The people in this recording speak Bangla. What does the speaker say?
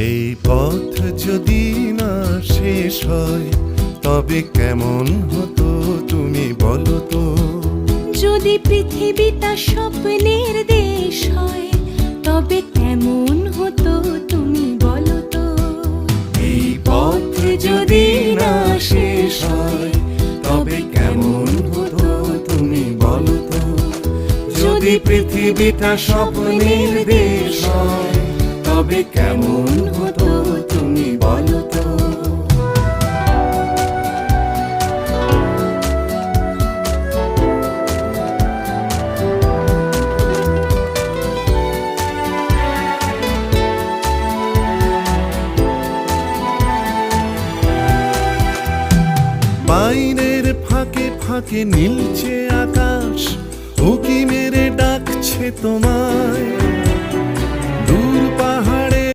এই পথ যদি না শেষ হয় তবে কেমন হতো তুমি বলো তো। যদি পৃথিবীটা স্বপ্নের দেশ হয় তবে কেমন হতো তুমি বলো তো। এই পথ যদি না শেষ হয় তবে কেমন হতো তুমি বলো তো। যদি পৃথিবীটা স্বপ্নের দেশ হয় তবে কেমন হতো তুমি বলো তো। বাইরের ফাঁকে ফাঁকে নীলচে আকাশ উকি মেরে ডাকছে তোমায়।